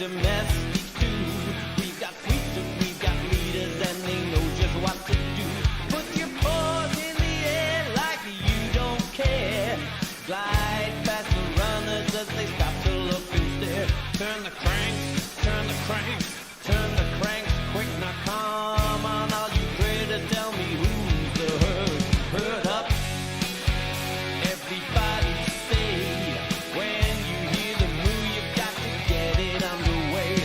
domestic too. We've got priests and we've got leaders, and they know just what to do. Put your paws in the air like you don't care. Glide past the runners as they stop to look and stare. Turn the cranks, turn the cranks, turn the cranks quick. Now come on, all you critters, tell me who's the herd. Herd up, everybody say. When you hear the moo, you've got to get it underway.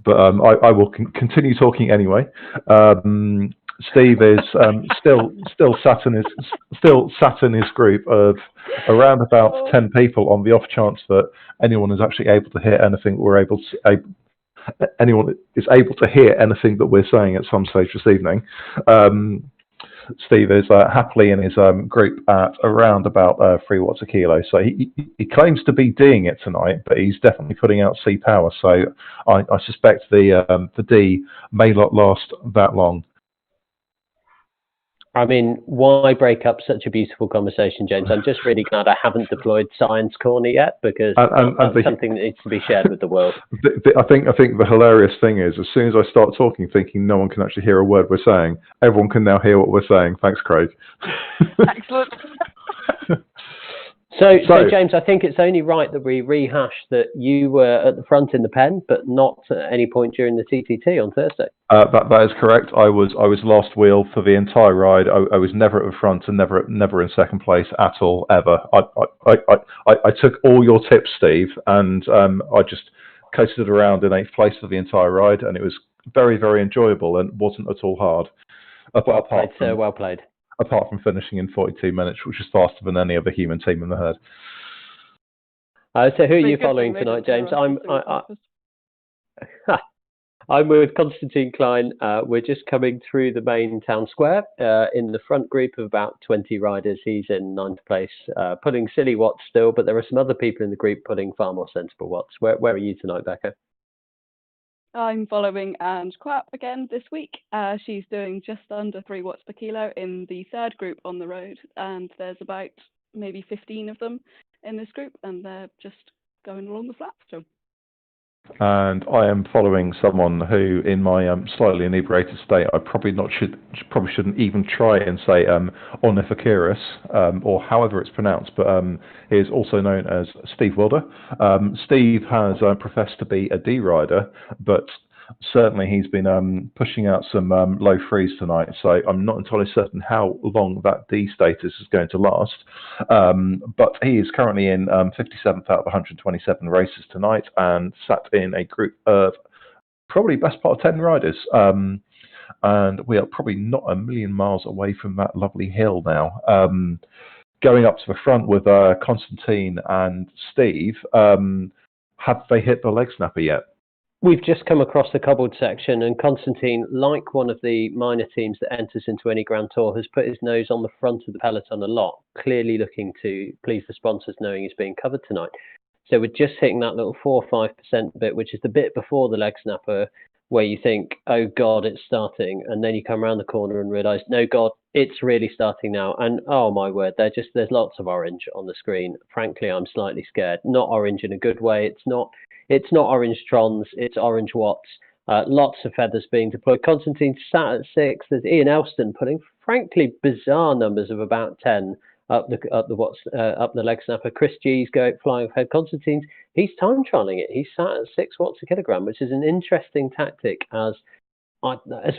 but I will continue talking anyway. Steve is still sat in his group of around about 10 people on the off chance that anyone is actually able to hear anything anyone is able to hear anything that we're saying at some stage this evening. Steve is happily in his group at around about 3 watts a kilo. So he claims to be D'ing it tonight, but he's definitely putting out C power. So I suspect the D may not last that long. I mean, why break up such a beautiful conversation, James? I'm just really glad I haven't deployed Science Corner yet, because that's something that needs to be shared with the world. I think the hilarious thing is, as soon as I start talking, thinking no one can actually hear a word we're saying, everyone can now hear what we're saying. Thanks, Craig. Excellent. So, James, I think it's only right that we rehash that you were at the front in the pen, but not at any point during the TTT on Thursday. That is correct. I was last wheel for the entire ride. I was never at the front and never in second place at all, ever. I took all your tips, Steve, and I just coasted around in 8th place for the entire ride, and it was very, very enjoyable and wasn't at all hard. Well played. Apart from finishing in 42 minutes, which is faster than any other human team in the herd. So who are you following tonight, James? I'm with Konstantin Klein. We're just coming through the main town square in the front group of about 20 riders. He's in 9th place, putting silly watts still, but there are some other people in the group putting far more sensible watts. Where are you tonight, Becca? I'm following Ange Quapp again this week. She's doing just under 3 watts per kilo in the third group on the road, and there's about maybe 15 of them in this group, and they're just going along the flat still. And I am following someone who, in my slightly inebriated state, I probably shouldn't even try and say Ornithocheirus, or however it's pronounced, but he is also known as Steve Wilder. Steve has professed to be a D rider, but certainly he's been pushing out some low freeze tonight, so I'm not entirely certain how long that D status is going to last. But he is currently in 57th out of 127 races tonight, and sat in a group of probably best part of 10 riders. And we are probably not a million miles away from that lovely hill now. Going up to the front with Konstantin and Steve, have they hit the leg snapper yet? We've just come across the cobbled section, and Konstantin, like one of the minor teams that enters into any Grand Tour, has put his nose on the front of the peloton a lot, clearly looking to please the sponsors, knowing he's being covered tonight. So we're just hitting that little 4 or 5% bit, which is the bit before the leg snapper, where you think, oh God, it's starting. And then you come around the corner and realise, no God, it's really starting now. And oh my word, there's lots of orange on the screen. Frankly, I'm slightly scared. Not orange in a good way. It's not orange trons, it's orange watts. Lots of feathers being deployed. Konstantin sat at 6. There's Ian Elston putting frankly bizarre numbers of about 10 up the leg snapper. Chris G's flying ahead. Konstantin's, he's time trialing it. He's sat at 6 watts a kilogram, which is an interesting tactic, as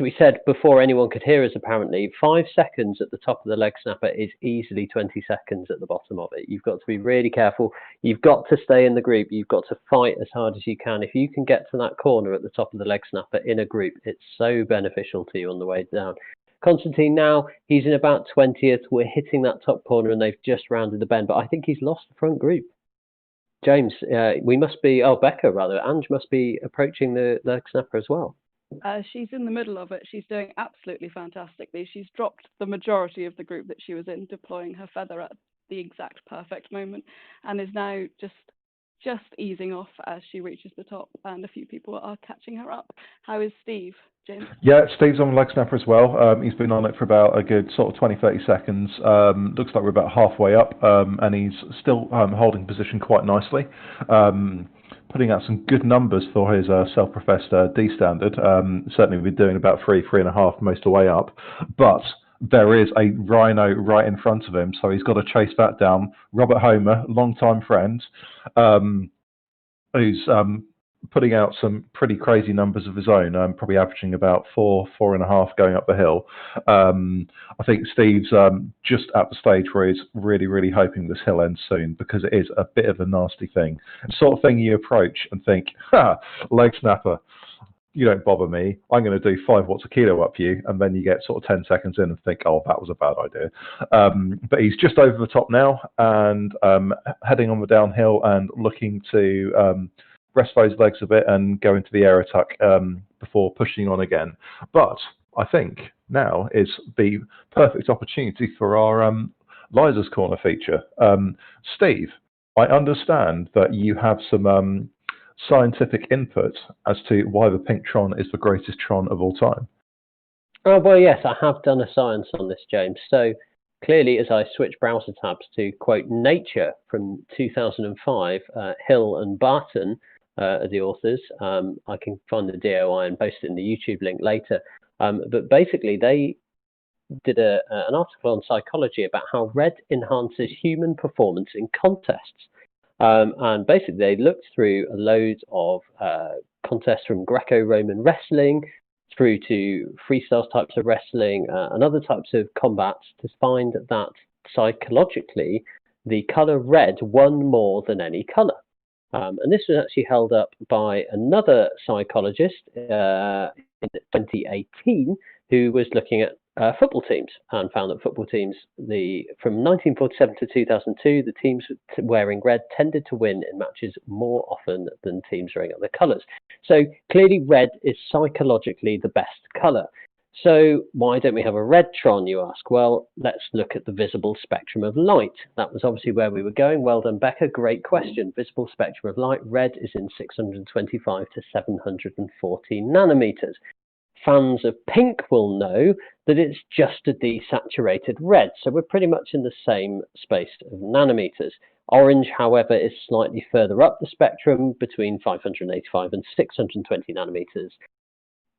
we said before anyone could hear us, apparently 5 seconds at the top of the leg snapper is easily 20 seconds at the bottom of it. You've got to be really careful. You've got to stay in the group. You've got to fight as hard as you can. If you can get to that corner at the top of the leg snapper in a group, it's so beneficial to you on the way down. Konstantin now, he's in about 20th. We're hitting that top corner and they've just rounded the bend, but I think he's lost the front group. James, Becca rather, Ange must be approaching the leg snapper as well. She's in the middle of it. She's doing absolutely fantastically. She's dropped the majority of the group that she was in, deploying her feather at the exact perfect moment, and is now just easing off as she reaches the top, and a few people are catching her up. How is Steve, James? Yeah, Steve's on the leg snapper as well. He's been on it for about a good sort of 20-30 seconds. Looks like we're about halfway up, and he's still holding position quite nicely. Putting out some good numbers for his self-professed D standard. Certainly we're doing about 3.5 most of the way up. But there is a rhino right in front of him, so he's got to chase that down. Robert Homer, long-time friend, who's putting out some pretty crazy numbers of his own, probably averaging about 4.5 going up the hill. I think Steve's just at the stage where he's really, really hoping this hill ends soon, because it is a bit of a nasty thing. The sort of thing you approach and think, leg snapper. you don't bother me. I'm going to do 5 watts a kilo up you, and then you get sort of 10 seconds in and think, oh, that was a bad idea. But he's just over the top now and heading on the downhill and looking to rest those legs a bit and go into the air attack before pushing on again. But I think now is the perfect opportunity for our Liza's Corner feature. Steve, I understand that you have some scientific input as to why the pink Tron is the greatest Tron of all time. Oh, well, yes, I have done a science on this, James. So clearly, as I switch browser tabs to quote Nature from 2005, Hill and Barton are the authors. I can find the DOI and post it in the YouTube link later. But basically, they did an article on psychology about how red enhances human performance in contests. And basically, they looked through a load of contests from Greco-Roman wrestling through to freestyle types of wrestling and other types of combats to find that psychologically, the color red won more than any color. And this was actually held up by another psychologist in 2018 who was looking at football teams and found that football teams, from 1947 to 2002, the teams wearing red tended to win in matches more often than teams wearing other colours. So clearly red is psychologically the best colour. So why don't we have a red Tron, you ask? Well, let's look at the visible spectrum of light. That was obviously where we were going. Well done, Becca. Great question. Visible spectrum of light. Red is in 625 to 714 nanometers. Fans of pink will know that it's just a desaturated red. So we're pretty much in the same space of nanometers. Orange, however, is slightly further up the spectrum between 585 and 620 nanometers.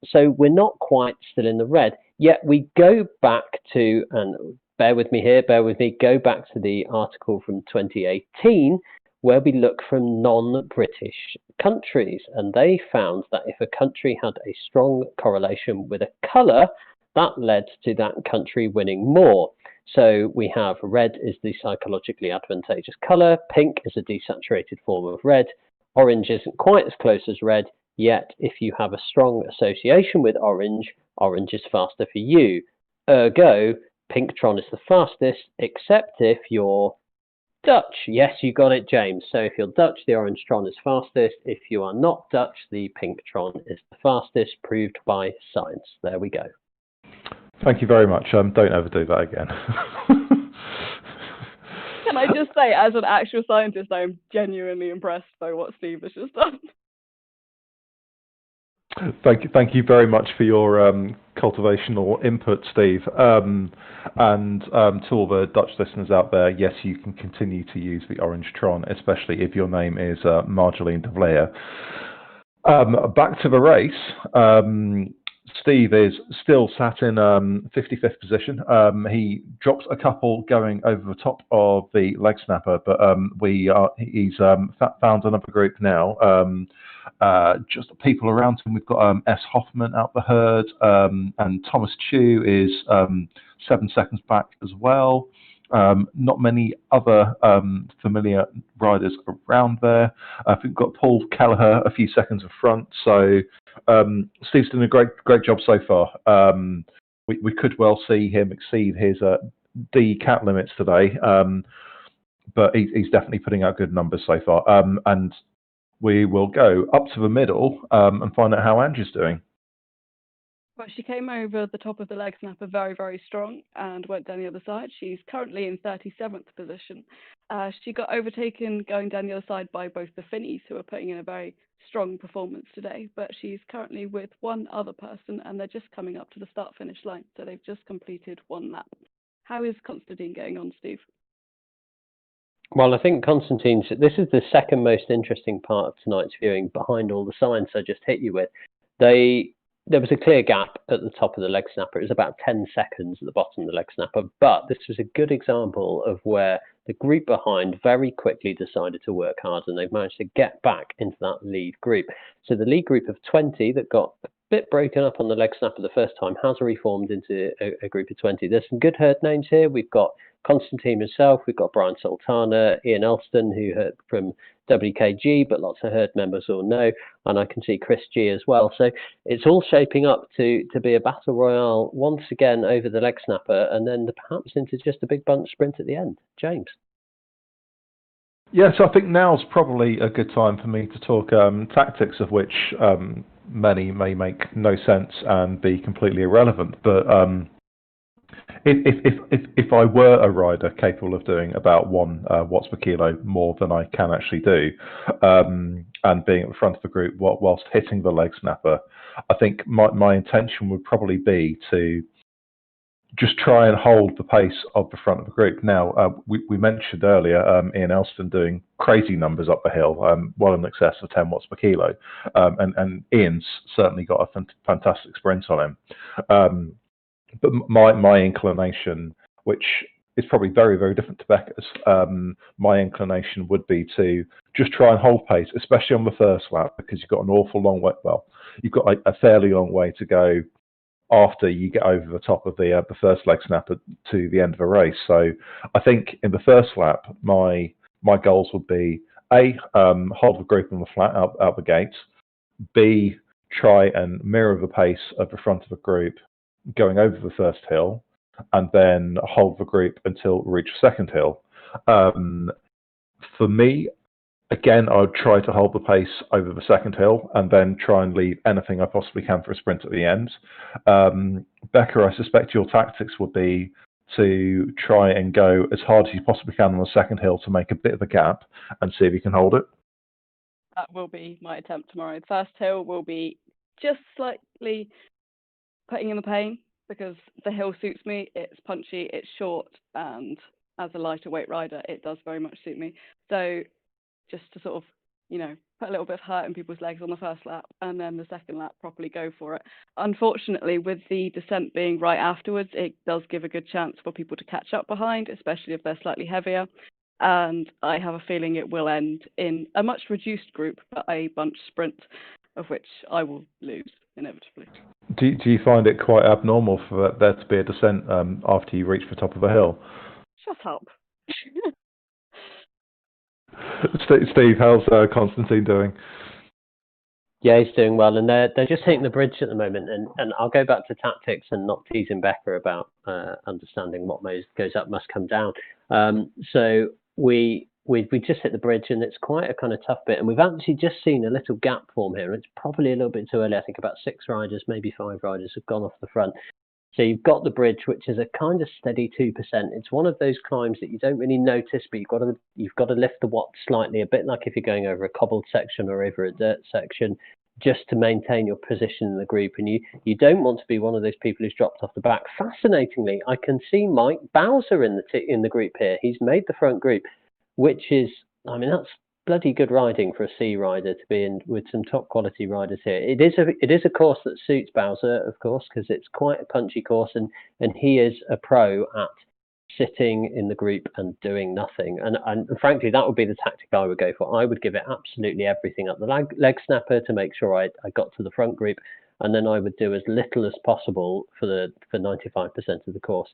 So we're not quite still in the red, yet we go back to, and bear with me, go back to the article from 2018, where we look from non-British countries, and they found that if a country had a strong correlation with a colour, that led to that country winning more. So we have red is the psychologically advantageous colour, pink is a desaturated form of red, orange isn't quite as close as red, yet if you have a strong association with orange, orange is faster for you. Ergo, pink Tron is the fastest, except if you're Dutch. Yes, you got it, James. So if you're Dutch, the orange Tron is fastest. If you are not Dutch, the pink Tron is the fastest, proved by science. There we go. Thank you very much. Don't ever do that again. Can I just say, as an actual scientist, I am genuinely impressed by what Steve has just done. Thank you very much for your cultivational input, Steve. And to all the Dutch listeners out there, yes, you can continue to use the orange Tron, especially if your name is Marjolaine de Vleer. Back to the race. Steve is still sat in 55th position. He drops a couple going over the top of the leg snapper, but he's found another group now. Just people around him. We've got S. Hoffman out the herd, and Thomas Chu is 7 seconds back as well. Not many other familiar riders around there. I think we've got Paul Kelleher a few seconds in front. So Steve's done a great job so far. We could well see him exceed his D cat limits today, but he's definitely putting out good numbers so far. And we will go up to the middle and find out how Angie's doing. Well, she came over the top of the leg snapper very, very strong and went down the other side. She's currently in 37th position. She got overtaken going down the other side by both the Finnies, who are putting in a very strong performance today, but she's currently with one other person and they're just coming up to the start-finish line, so they've just completed one lap. How is Constantine going on, Steve? Well, I think Constantine's, this is the second most interesting part of tonight's viewing behind all the science I just hit you with. There was a clear gap at the top of the leg snapper. It was about 10 seconds at the bottom of the leg snapper, but this was a good example of where the group behind very quickly decided to work hard and they've managed to get back into that lead group. So the lead group of 20 that got a bit broken up on the leg snapper the first time, has reformed into a group of 20. There's some good herd names here. We've got Constantine himself, we've got Brian Sultana, Ian Elston, who heard from WKG, but lots of herd members will know, and I can see Chris G as well. So it's all shaping up to be a battle royale once again over the leg snapper, and then perhaps into just a big bunch sprint at the end. James. Yes, I think now's probably a good time for me to talk tactics, of which many may make no sense and be completely irrelevant. But if I were a rider capable of doing about 1 watts per kilo more than I can actually do, and being at the front of the group whilst hitting the leg snapper, I think my intention would probably be to just try and hold the pace of the front of the group. Now, we mentioned earlier Ian Elston doing crazy numbers up the hill, well in excess of 10 watts per kilo, and Ian's certainly got a fantastic sprint on him. But my inclination, which is probably very, very different to Becca's, my inclination would be to just try and hold pace, especially on the first lap, because you've got an awful long way. Well, you've got a fairly long way to go after you get over the top of the first leg snapper to the end of a race. So I think in the first lap, my goals would be A, hold the group on the flat out the gate, B, try and mirror the pace of the front of the group going over the first hill, and then hold the group until we reach the second hill. For me, again, I would try to hold the pace over the second hill and then try and leave anything I possibly can for a sprint at the end. Becca, I suspect your tactics would be to try and go as hard as you possibly can on the second hill to make a bit of a gap and see if you can hold it. That will be my attempt tomorrow. The first hill will be just slightly putting in the pain because the hill suits me. It's punchy, it's short, and as a lighter weight rider, it does very much suit me. So just to sort of, put a little bit of hurt in people's legs on the first lap, and then the second lap properly go for it. Unfortunately, with the descent being right afterwards, it does give a good chance for people to catch up behind, especially if they're slightly heavier. And I have a feeling it will end in a much reduced group, but a bunch sprint, of which I will lose inevitably. Do you find it quite abnormal for there to be a descent after you reach the top of a hill? Shut up. Steve, how's Constantine doing? Yeah, he's doing well, and they're just hitting the bridge at the moment. And I'll go back to tactics and not teasing Becca about understanding what goes up must come down. So we just hit the bridge, and it's quite a kind of tough bit. And we've actually just seen a little gap form here. It's probably a little bit too early. I think about 6 riders, maybe 5 riders have gone off the front. So you've got the bridge, which is a kind of steady 2%. It's one of those climbs that you don't really notice, but you've got to lift the watt slightly, a bit like if you're going over a cobbled section or over a dirt section, just to maintain your position in the group. And you don't want to be one of those people who's dropped off the back. Fascinatingly, I can see Mike Bowser in the group here. He's made the front group, which is, that's bloody good riding for a C rider to be in with some top quality riders here. It is a course that suits Bowser, of course, because it's quite a punchy course, and he is a pro at sitting in the group and doing nothing. And frankly, that would be the tactic I would go for. I would give it absolutely everything at the leg snapper to make sure I got to the front group, and then I would do as little as possible for 95% of the course.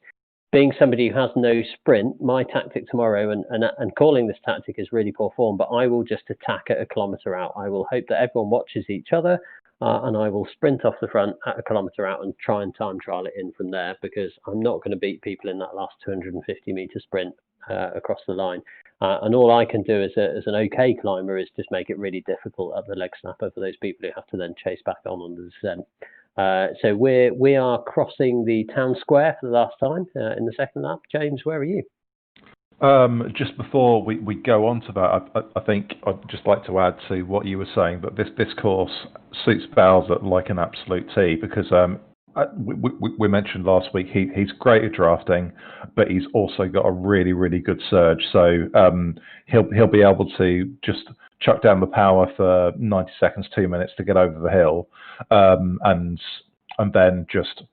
Being somebody who has no sprint, my tactic tomorrow, and calling this tactic is really poor form, but I will just attack at a kilometre out. I will hope that everyone watches each other, and I will sprint off the front at a kilometre out and try and time trial it in from there, because I'm not going to beat people in that last 250 metre sprint across the line. And all I can do as an okay climber is just make it really difficult at the leg snapper for those people who have to then chase back on the descent. So we are crossing the town square for the last time in the second lap. James, where are you? Just before we go on to that, I think I'd just like to add to what you were saying that this course suits Bowser like an absolute T, because we mentioned last week he's great at drafting, but he's also got a really, really good surge. So he'll be able to just chuck down the power for 90 seconds, 2 minutes to get over the hill, and then just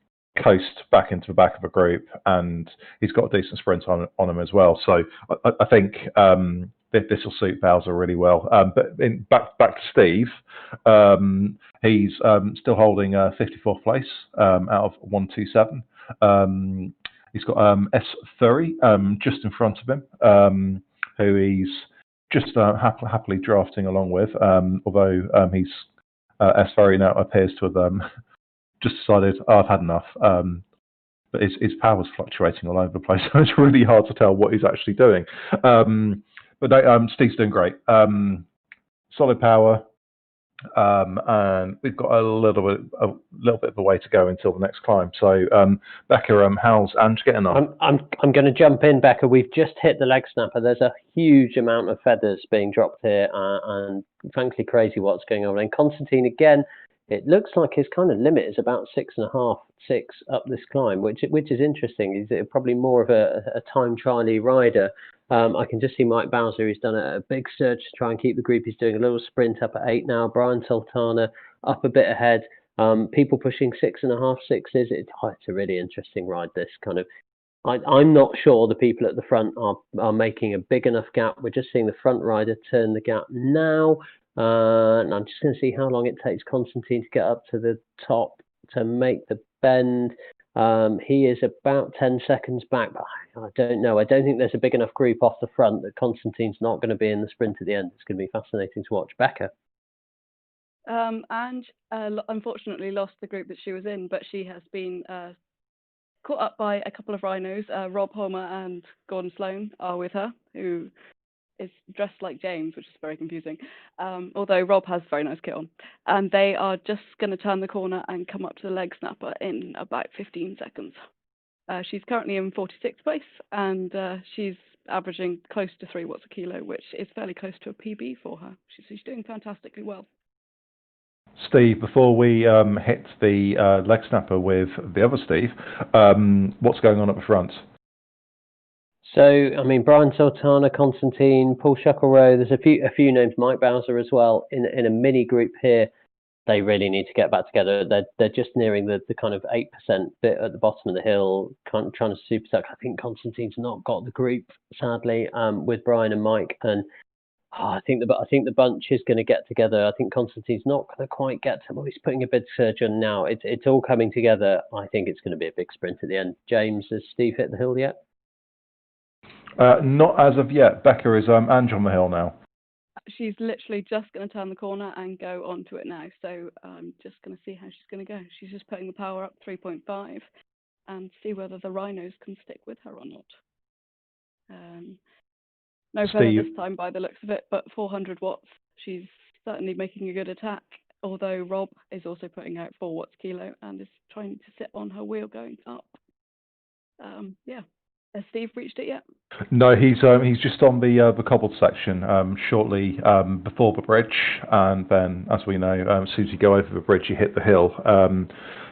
coast back into the back of a group, and he's got a decent sprint on him as well. So I think this will suit Bowser really well. But back to Steve. He's still holding 54th place out of 127. He's got S. Furry just in front of him, who he's just happily drafting along with. Although he's S. Furry now appears to have just decided, I've had enough. But his power's fluctuating all over the place, so it's really hard to tell what he's actually doing. But Steve's doing great. Solid power, and we've got a little bit of a way to go until the next climb. So, Becca, how's Ange getting on? I'm going to jump in, Becca. We've just hit the leg snapper. There's a huge amount of feathers being dropped here, and frankly, crazy what's going on. And Constantine again. It looks like his kind of limit is about 6.5, 6 up this climb, which is interesting. He's probably more of a time trial-y rider. I can just see Mike Bowser, who's done a big surge to try and keep the group. He's doing a little sprint up at 8 now. Brian Sultana up a bit ahead. People pushing 6.5, 6s. It's a really interesting ride, this kind of. I'm not sure the people at the front are making a big enough gap. We're just seeing the front rider turn the gap now. And I'm just going to see how long it takes Constantine to get up to the top to make the bend. He is about 10 seconds back, but I don't know. I don't think there's a big enough group off the front that Constantine's not going to be in the sprint at the end. It's going to be fascinating to watch. Becca. Ange unfortunately lost the group that she was in, but she has been caught up by a couple of rhinos. Rob Homer and Gordon Sloan are with her, who is dressed like James, which is very confusing, although Rob has a very nice kit on. And they are just going to turn the corner and come up to the leg snapper in about 15 seconds. She's currently in 46th place, and she's averaging close to 3 watts a kilo, which is fairly close to a PB for her. She's doing fantastically well. Steve, before we hit the leg snapper with the other Steve, what's going on at the front? So, I mean, Brian Sultana, Constantine, Paul Shucklerow, there's a few names, Mike Bowser as well, in a mini group here. They really need to get back together. They're just nearing the kind of 8% bit at the bottom of the hill, trying to super suck. I think Constantine's not got the group, sadly, with Brian and Mike. And I think the bunch is going to get together. I think Constantine's not going to quite get to. Well, he's putting a bid surge on now. It's all coming together. I think it's going to be a big sprint at the end. James, has Steve hit the hill yet? Not as of yet. Becca, is Ange on the hill now? She's literally just going to turn the corner and go onto it now. So I'm just going to see how she's going to go. She's just putting the power up 3.5 and see whether the rhinos can stick with her or not. No further this time by the looks of it, but 400 watts. She's certainly making a good attack, although Rob is also putting out 4 watts kilo and is trying to sit on her wheel going up. Yeah. Has Steve reached it yet? No, he's just on the cobbled section shortly before the bridge, and then, as we know, as soon as you go over the bridge, you hit the hill.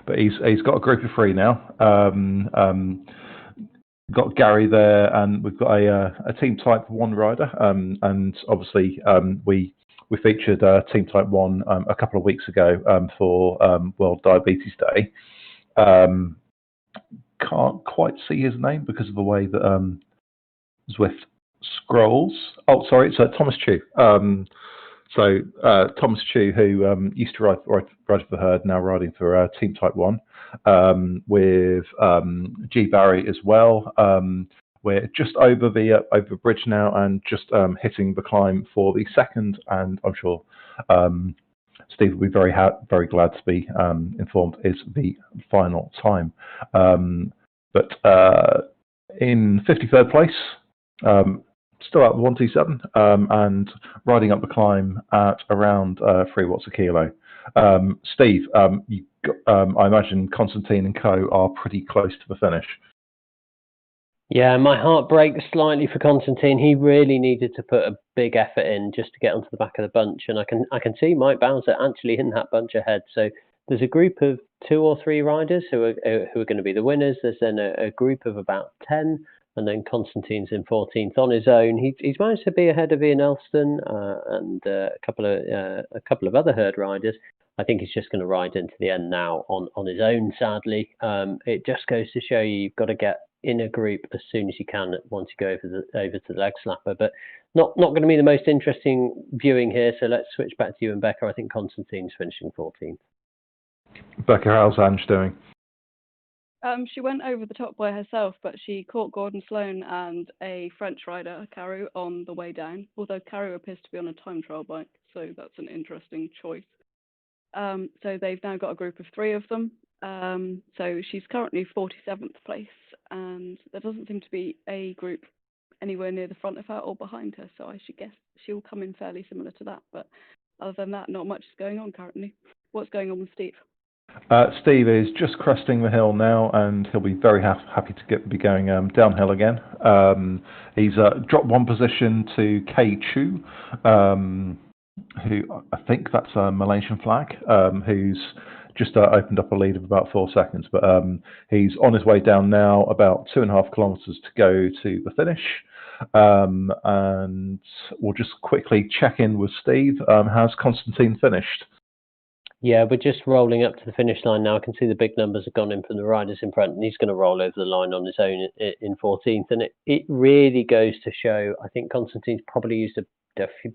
But he's got a group of 3 now. Got Gary there, and we've got a Team Type 1 rider, and obviously we featured Team Type 1 a couple of weeks ago for World Diabetes Day. Can't quite see his name because of the way that Zwift scrolls. Oh, sorry, it's Thomas Chu. So Thomas Chu, who used to ride for the herd, now riding for Team Type 1 with G Barry as well. We're just over the bridge now and just hitting the climb for the second, and I'm sure Steve will be very glad to be informed is the final time. But in 53rd place, still at 127, and riding up the climb at around 3 watts a kilo. Steve, I imagine Constantine and co are pretty close to the finish. Yeah, my heart breaks slightly for Constantine. He really needed to put a big effort in just to get onto the back of the bunch, and I can see Mike Bowser actually in that bunch ahead. So there's a group of 2 or 3 riders who are going to be the winners. There's then a group of about 10, and then Constantine's in 14th on his own. He's managed to be ahead of Ian Elston and a couple of other herd riders. I think he's just going to ride into the end now on his own. Sadly, it just goes to show you've got to get in a group as soon as you can once you go over to the leg slapper. But not going to be the most interesting viewing here. So let's switch back to you and Becca. I think Constantine's finishing 14th. Becca, how's Ange doing? She went over the top by herself, but she caught Gordon Sloan and a French rider, Carew, on the way down, although Carew appears to be on a time trial bike, so that's an interesting choice. So they've now got a group of 3 of them. So she's currently 47th place, and there doesn't seem to be a group anywhere near the front of her or behind her, so I should guess she'll come in fairly similar to that. But other than that, not much is going on currently. What's going on with Steve? Steve is just cresting the hill now, and he'll be very happy to be going downhill again. He's dropped 1 position to Kei Chu, who I think that's a Malaysian flag, who's just opened up a lead of about 4 seconds. But he's on his way down now, about 2.5 kilometres to go to the finish. And we'll just quickly check in with Steve. Has Constantine finished? Yeah, we're just rolling up to the finish line now. I can see the big numbers have gone in from the riders in front, and he's going to roll over the line on his own in 14th. And it really goes to show, I think Constantine's probably used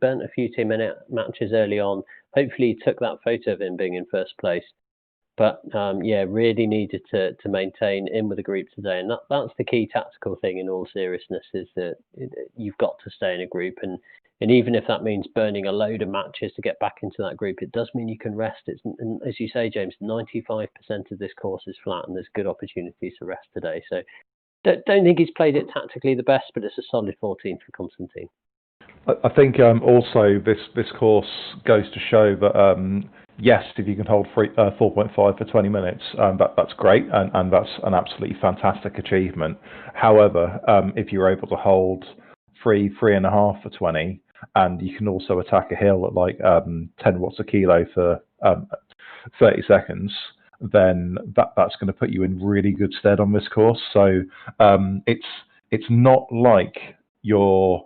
burnt a few 2-minute matches early on. Hopefully he took that photo of him being in first place. But yeah, really needed to maintain in with the group today. And that's the key tactical thing in all seriousness, is that you've got to stay in a group. And even if that means burning a load of matches to get back into that group, it does mean you can rest. And as you say, James, 95% of this course is flat, and there's good opportunities to rest today. So don't think he's played it tactically the best, but it's a solid 14th for Constantine. I think also this course goes to show that yes, if you can hold 4.5 for 20 minutes, that's great, and that's an absolutely fantastic achievement. However, if you're able to hold 3.5 for 20, and you can also attack a hill at like 10 watts a kilo for 30 seconds, then that's going to put you in really good stead on this course. So it's not like your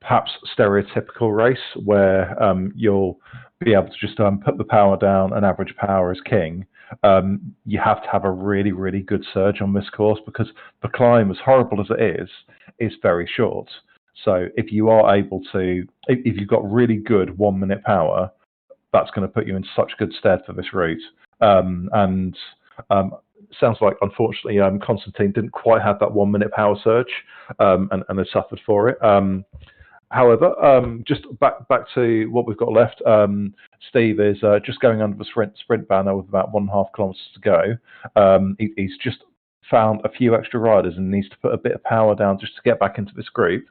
perhaps stereotypical race where you'll be able to just put the power down and average power is king. You have to have a really, really good surge on this course, because the climb, as horrible as it is very short. So if you are able to, if you've got really good 1-minute power, that's going to put you in such good stead for this route. Sounds like, unfortunately, Constantine didn't quite have that 1-minute power surge, and has suffered for it. However, just back to what we've got left. Steve is just going under the sprint banner with about 1.5 kilometres to go. He's just found a few extra riders and needs to put a bit of power down just to get back into this group,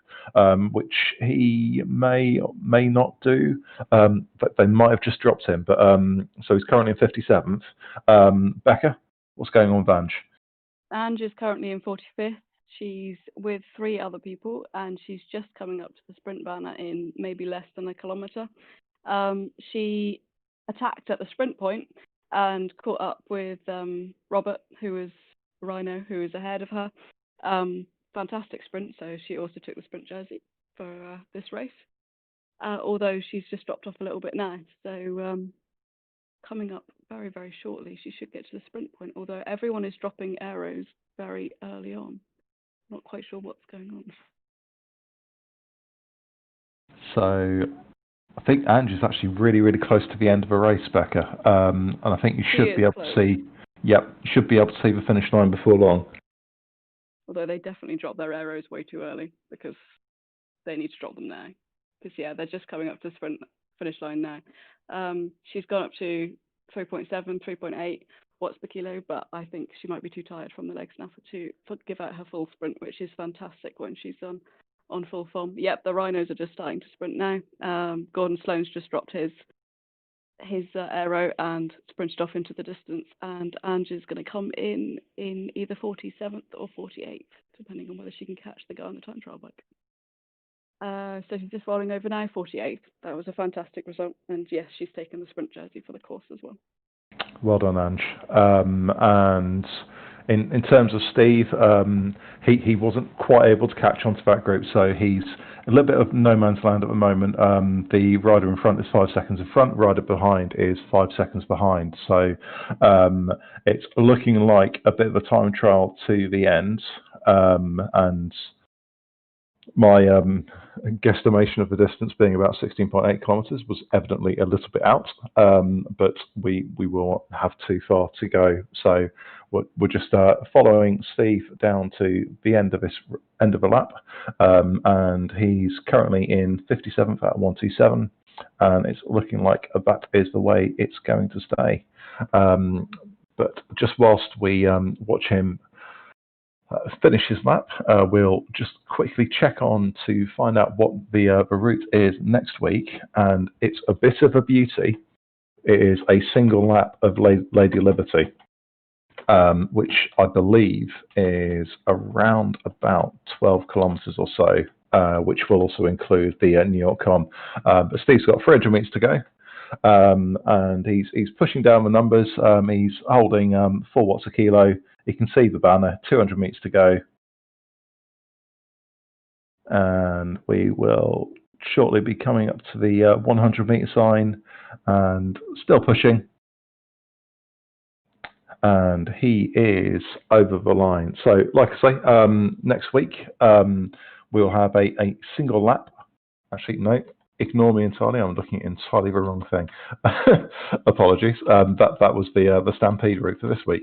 which he may not do. But they might have just dropped him. But so he's currently in 57th. Becca, what's going on with Ange? Ange is currently in 45th. She's with 3 other people, and she's just coming up to the sprint banner in maybe less than a kilometre. She attacked at the sprint point and caught up with Robert, who was Rhino, who was ahead of her. Fantastic sprint, so she also took the sprint jersey for this race, although she's just dropped off a little bit now. So coming up very, very shortly, she should get to the sprint point, although everyone is dropping arrows very early on. Not quite sure what's going on. So I think Ange is actually really, really close to the end of a race, Becca, and I think you should be able to see. Yep, you should be able to see the finish line before long. Although they definitely dropped their arrows way too early, because they need to drop them now. Because yeah, they're just coming up to the sprint finish line now. She's gone up to 3.7, 3.8 watts per kilo, but I think she might be too tired from the legs now to give out her full sprint, which is fantastic when she's on full form. Yep, the Rhinos are just starting to sprint now. Gordon Sloan's just dropped his aero and sprinted off into the distance, and Ange is going to come in either 47th or 48th, depending on whether she can catch the guy on the time trial bike. So she's just rolling over now, 48th. That was a fantastic result, and yes, she's taken the sprint jersey for the course as well. Well done, Ange. And in terms of Steve, he wasn't quite able to catch onto that group, so he's a little bit of no man's land at the moment. The rider in front is 5 seconds in front, rider behind is 5 seconds behind. So it's looking like a bit of a time trial to the end. And my guesstimation of the distance being about 16.8 kilometres was evidently a little bit out, but we will have too far to go. So we're just following Steve down to the end of the lap, and he's currently in 57th at 127, and it's looking like that is the way it's going to stay. But just whilst we watch him finish his lap, we'll just quickly check on to find out what the route is next week, and it's a bit of a beauty. It is a single lap of Lady Liberty, which I believe is around about 12 kilometres or so, which will also include the New York Com. But Steve's got 300 metres to go, and he's pushing down the numbers. He's holding 4 watts a kilo. You can see the banner, 200 metres to go. And we will shortly be coming up to the 100 metre sign and still pushing. And he is over the line. So, like I say, next week we'll have a single lap. Actually, no, ignore me entirely. I'm looking at entirely the wrong thing. Apologies. That was the Stampede route for this week.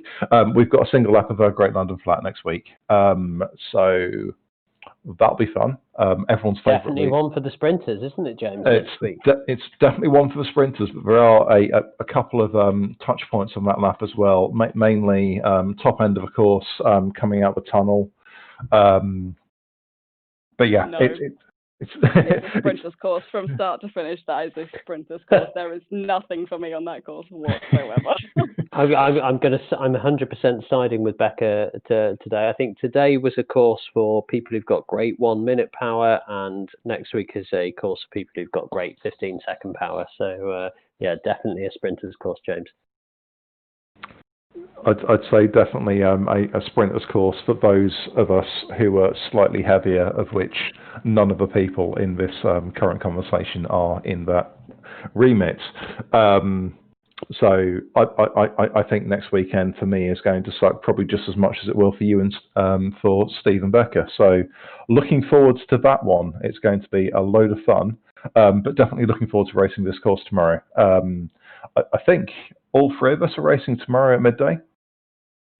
We've got a single lap of a Great London Flat next week. So that'll be fun. Everyone's favourite. Definitely one for the sprinters, isn't it, James? It's definitely one for the sprinters, but there are a couple of touch points on that lap as well. Mainly top end of the course, coming out the tunnel. But yeah, No. It's It's a sprinter's course from start to finish. That is a sprinter's course. There is nothing for me on that course whatsoever. I'm 100% siding with Becca today. I think today was a course for people who've got great 1 minute power, and next week is a course for people who've got great 15-second power. So yeah, definitely a sprinter's course, James. I'd say definitely a sprinter's course for those of us who are slightly heavier, of which none of the people in this current conversation are in that remit. So I think next weekend for me is going to suck probably just as much as it will for you and for Steve and Becca. So looking forward to that one. It's going to be a load of fun, but definitely looking forward to racing this course tomorrow. I think all 3 of us are racing tomorrow at midday.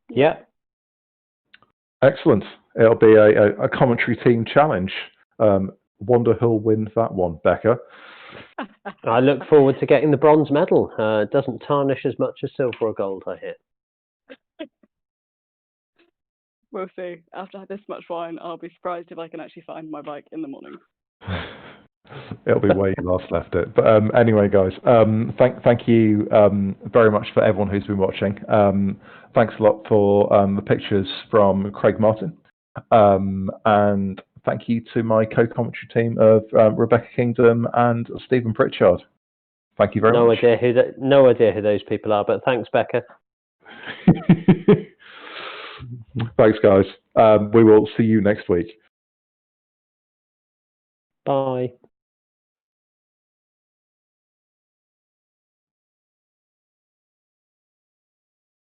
Yeah. Excellent. It'll be a commentary team challenge. Wonder who'll win that one, Becca. I look forward to getting the bronze medal. It doesn't tarnish as much as silver or gold, I hear. We'll see. After this much wine, I'll be surprised if I can actually find my bike in the morning. It'll be where you last left it. But anyway, guys, thank you very much for everyone who's been watching. Thanks a lot for the pictures from Craig Martin. And thank you to my co-commentary team of Rebecca Kingdom and Stephen Pritchard. Thank you very much. No idea who those people are, but thanks, Becca. Thanks, guys. We will see you next week. Bye.